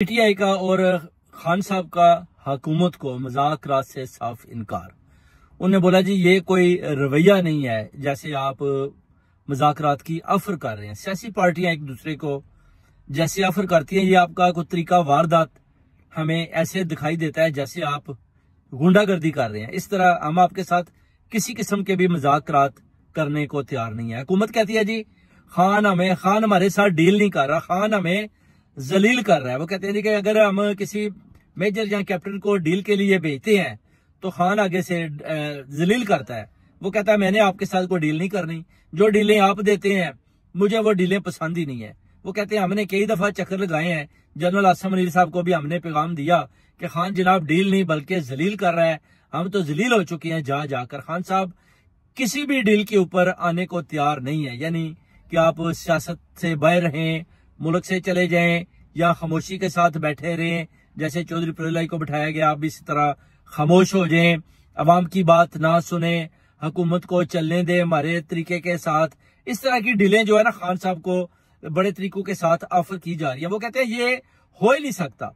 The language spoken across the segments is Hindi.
पीटीआई का और खान साहब का हुकूमत को मुज़ाकरात से साफ इनकार। उन्होंने बोला जी ये कोई रवैया नहीं है, जैसे आप मुज़ाकरात की ऑफर कर रहे हैं। सियासी पार्टियां एक दूसरे को जैसे ऑफर करती हैं, ये आपका कोई तरीका वारदात हमें ऐसे दिखाई देता है जैसे आप गुंडागर्दी कर रहे हैं। इस तरह हम आपके साथ किसी किस्म के भी मुज़ाकरात करने को तैयार नहीं है। हुकूमत कहती है जी खान हमारे साथ डील नहीं कर रहा, खान हमें जलील कर रहा है। वो कहते हैं जी कि अगर हम किसी मेजर या कैप्टन को डील के लिए भेजते हैं तो खान आगे से जलील करता है। वो कहता है मैंने आपके साथ कोई डील नहीं करनी, जो डीलें आप देते हैं मुझे वो डीलें पसंद ही नहीं है। वो कहते हैं हमने कई दफा चक्कर लगाए हैं, जनरल आसिम मुनीर साहब को भी हमने पैगाम दिया कि खान जनाब डील नहीं बल्कि जलील कर रहा है, हम तो जलील हो चुके हैं जा जाकर। खान साहब किसी भी डील के ऊपर आने को तैयार नहीं है, यानी कि आप सियासत से बाहर रहें, मुल्क से चले जाएं या खामोशी के साथ बैठे रहें। जैसे चौधरी फरीदुल्लाह को बिठाया गया, आप इसी तरह खामोश हो जाएं, अवाम की बात ना सुने, हुकूमत को चलने दें हमारे तरीके के साथ। इस तरह की डीलें जो है ना खान साहब को बड़े तरीकों के साथ ऑफर की जा रही है। वो कहते हैं ये हो ही नहीं सकता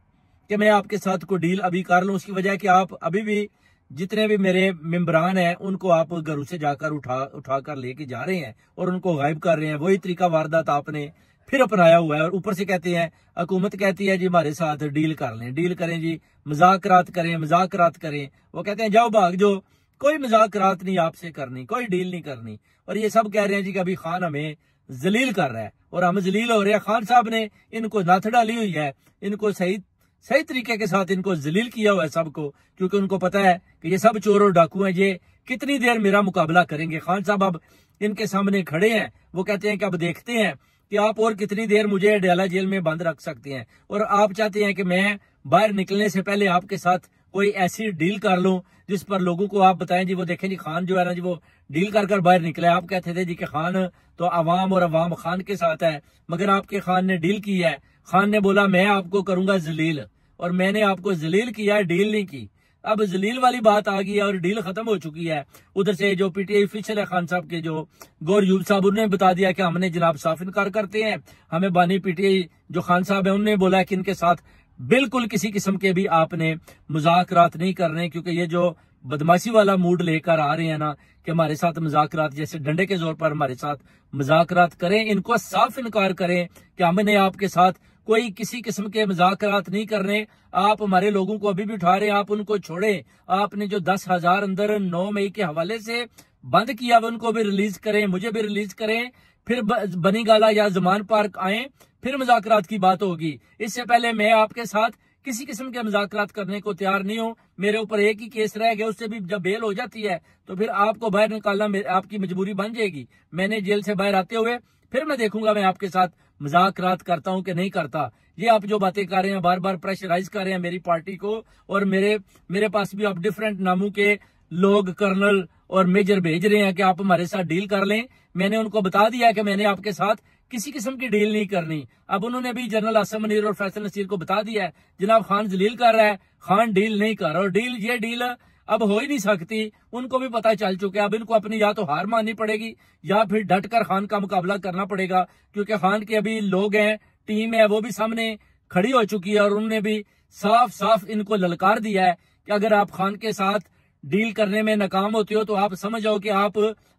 कि मैं आपके साथ कोई डील अभी कर लूं। उसकी वजह कि आप अभी भी जितने भी मेरे मेंबरान हैं उनको आप घरों से जाकर उठा कर लेके जा रहे हैं और उनको गायब कर रहे हैं। वही तरीका वारदात आपने फिर अपनाया हुआ है। और ऊपर से कहते हैं, हुकूमत कहती है जी हमारे साथ डील कर लें, डील करें जी, मुज़ाकरात करें। वो कहते हैं जाओ भाग जो, कोई मुज़ाकरात नहीं आपसे करनी, कोई डील नहीं करनी। और ये सब कह रहे हैं जी कि अभी खान हमें जलील कर रहा है और हम जलील हो रहे हैं। खान साहब ने इनको नाथ डाली हुई है, इनको सही तरीके के साथ इनको जलील किया हुआ है सबको, क्योंकि उनको पता है कि ये सब चोर और डाकू हैं, ये कितनी देर मेरा मुकाबला करेंगे। खान साहब अब इनके सामने खड़े हैं, वो कहते हैं कि अब देखते हैं कि आप और कितनी देर मुझे अडयाला जेल में बंद रख सकते हैं। और आप चाहते हैं कि मैं बाहर निकलने से पहले आपके साथ कोई ऐसी डील कर लूं जिस पर लोगों को आप बताएं जी वो देखें जी खान जो है ना जी वो डील कर बाहर निकला है। आप कहते थे जी कि खान तो अवाम और अवाम खान के साथ है, मगर आपके खान ने डील की है। खान ने बोला मैं आपको करूंगा जलील, और मैंने आपको जलील किया है, डील नहीं की। अब जलील वाली बात आ गई है और डील खत्म हो चुकी है। उधर से जो पीटीआई ऑफिशियल है खान साहब के, जो गौर यूब साहब, उन्होंने बता दिया कि हमने जनाब साफ इनकार करते हैं। हमें बानी पीटीआई जो खान साहब है उन्होंने बोला कि इनके साथ बिल्कुल किसी किस्म के भी आपने मुज़ाकरात नहीं करने, क्योंकि ये जो बदमाशी वाला मूड लेकर आ रहे हैं ना कि हमारे साथ मुज़ाकरात, जैसे डंडे के जोर पर हमारे साथ मुज़ाकरात करें, इनको साफ इनकार करें कि हमने आपके साथ कोई किसी किस्म के मुज़ाकरात नहीं करने। आप हमारे लोगों को अभी भी उठा रहे हैं, आप उनको छोड़ें। आपने जो 10,000 अंदर 9 मई के हवाले से बंद किया उनको भी रिलीज करें, मुझे भी रिलीज करें, फिर बनी गाला या जमान पार्क आए, फिर मुज़ाकरात की बात होगी। इससे पहले मैं आपके साथ किसी किस्म के मुज़ाकरात करने को तैयार नहीं हूं। मेरे ऊपर एक ही केस रह गया, उससे भी जब बेल हो जाती है तो फिर आपको बाहर निकालना आपकी मजबूरी बन जाएगी। मैंने जेल से बाहर आते हुए फिर मैं देखूंगा मैं आपके साथ मुज़ाकरात करता हूं कि नहीं करता। ये आप जो बातें कर रहे हैं, बार बार प्रेशराइज कर रहे हैं मेरी पार्टी को, और मेरे पास भी आप डिफरेंट नामों के लोग कर्नल और मेजर भेज रहे हैं कि आप हमारे साथ डील कर लें। मैंने उनको बता दिया कि मैंने आपके साथ किसी किस्म की डील नहीं करनी। अब उन्होंने भी जनरल आसिम मुनीर और फैसल नसीर को बता दिया है जनाब खान जलील कर रहा है, खान डील नहीं कर रहा। और ये डील अब हो ही नहीं सकती, उनको भी पता चल चुका है। अब इनको अपनी या तो हार माननी पड़ेगी या फिर डट कर खान का मुकाबला करना पड़ेगा, क्योंकि खान के अभी लोग हैं, टीम है, वो भी सामने खड़ी हो चुकी है। और उन्होंने भी साफ इनको ललकार दिया है कि अगर आप खान के साथ डील करने में नाकाम होते हो तो आप समझ जाओ कि आप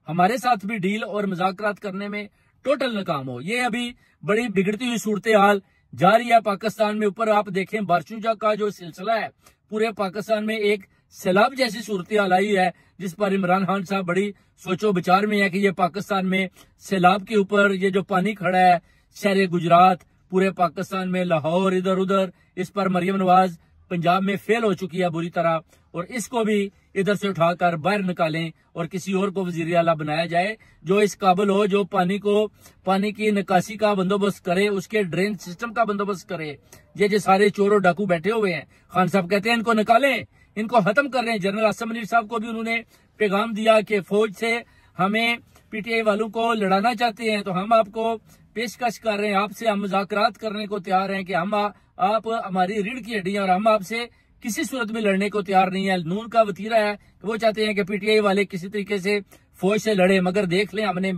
हमारे साथ भी डील और मुज़ाकरात करने में टोटल नाकाम हो। ये अभी बड़ी बिगड़ती हुई सूरत हाल जारी है पाकिस्तान में। ऊपर आप देखें बारचूजा का जो सिलसिला है, पूरे पाकिस्तान में एक सैलाब जैसी सूरत हाल आई है, जिस पर इमरान खान साहब बड़ी सोचो विचार में है कि ये पाकिस्तान में सैलाब के ऊपर ये जो पानी खड़ा है शहर गुजरात, पूरे पाकिस्तान में लाहौर, इधर उधर, इस पर मरियम नवाज पंजाब में फेल हो चुकी है बुरी तरह। और इसको भी इधर से उठाकर बाहर निकालें और किसी और को वजीर आला बनाया जाए जो इस काबिल हो, जो पानी की निकासी का बंदोबस्त करे, उसके ड्रेन सिस्टम का बंदोबस्त करे। ये सारे चोर और डाकू बैठे हुए हैं, खान साहब कहते हैं इनको निकालें, इनको खत्म कर रहे हैं। जनरल आसिम मुनीर साहब को भी उन्होंने पैगाम दिया कि फौज से हमें पीटीआई वालों को लड़ाना चाहते हैं तो हम आपको पेशकश कर रहे हैं, आपसे हम मुज़ाकरात करने को तैयार हैं कि आप हमारी रीढ़ की हड्डी हैं और हम आपसे किसी सूरत में लड़ने को तैयार नहीं है। नून का वतीरा है, वो चाहते हैं कि पीटीआई वाले किसी तरीके से फौज से लड़े, मगर देख लें हमने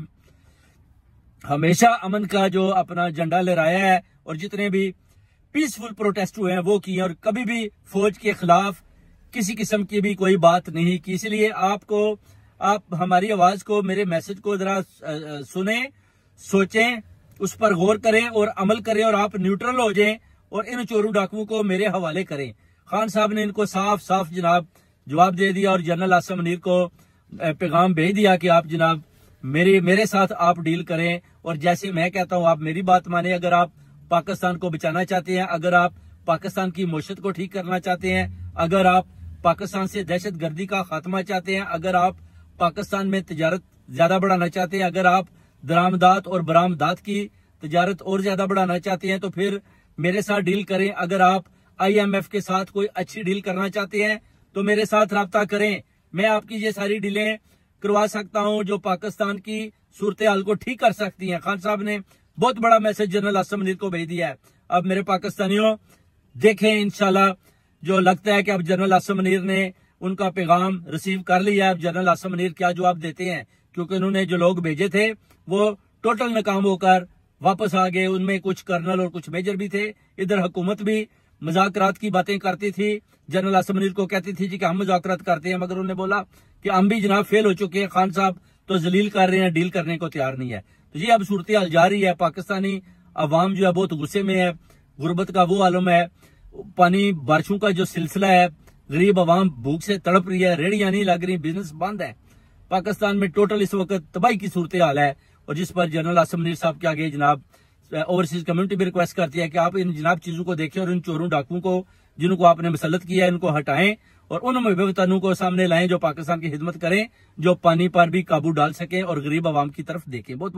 हमेशा अमन का जो अपना झंडा लहराया है और जितने भी पीसफुल प्रोटेस्ट हुए हैं वो किए, और कभी भी फौज के खिलाफ किसी किस्म की भी कोई बात नहीं की। इसलिए आप हमारी आवाज को, मेरे मैसेज को जरा सुने, सोचें, उस पर गौर करें और अमल करें, और आप न्यूट्रल हो जाएं और इन चोरू डाकुओं को मेरे हवाले करें। खान साहब ने इनको साफ साफ जनाब जवाब दे दिया और जनरल आसिम मुनीर को पैगाम भेज दिया कि आप जनाब मेरे साथ आप डील करें, और जैसे मैं कहता हूं आप मेरी बात माने। अगर आप पाकिस्तान को बचाना चाहते हैं, अगर आप पाकिस्तान की मईशत को ठीक करना चाहते हैं, अगर आप पाकिस्तान से दहशतगर्दी का खात्मा चाहते हैं, अगर आप पाकिस्तान में तजारत ज्यादा बढ़ाना चाहते हैं, अगर आप दरामदात और बरामदात की तजारत और ज्यादा बढ़ाना चाहते हैं, तो फिर मेरे साथ डील करें। अगर आप IMF के साथ कोई अच्छी डील करना चाहते हैं तो मेरे साथ राब्ता करें। मैं आपकी ये सारी डीलें करवा सकता हूं जो पाकिस्तान की सूरत हाल को ठीक कर सकती हैं। खान साहब ने बहुत बड़ा मैसेज जनरल आसिम मुनीर को भेज दिया है। अब मेरे पाकिस्तानियों देखें, इंशाल्लाह जो लगता है कि अब जनरल आसिम मुनीर ने उनका पैगाम रिसीव कर लिया है। अब जनरल आसिम मुनीर क्या जवाब देते हैं, क्योंकि उन्होंने जो लोग भेजे थे वो टोटल नाकाम होकर वापस आ गए। उनमें कुछ कर्नल और कुछ मेजर भी थे। इधर हुकूमत भी मुज़ाकरात की बातें करती थी, जनरल आसिम मुनीर को कहती थी कि हम मुज़ाकरात करते हैं, मगर उन्होंने बोला कि हम भी जनाब फेल हो चुके हैं, खान साहब तो जलील कर रहे हैं, डील करने को तैयार नहीं है। तो ये अब सूरत हाल जा रही है। पाकिस्तानी अवाम जो है बहुत गुस्से में है, गुर्बत का वो आलम है, पानी बारिशों का जो सिलसिला है, गरीब अवाम भूख से तड़प रही है, रेहड़ियां नहीं लग रही, बिजनेस बंद है। पाकिस्तान में टोटल इस वक्त तबाही की सूरत हाल है, और जिस पर जनरल आसिम मुनीर साहब के आगे जनाब ओवरसीज कम्युनिटी भी रिक्वेस्ट करती है कि आप इन जनाब चीजों को देखें और इन चोरों डाकुओं को जिनको आपने मुसल्लत किया है इनको हटाएं और उन मुबतनों को सामने लाएं जो पाकिस्तान की खिदमत करें, जो पानी पर भी काबू डाल सकें और गरीब आवाम की तरफ देखें। बहुत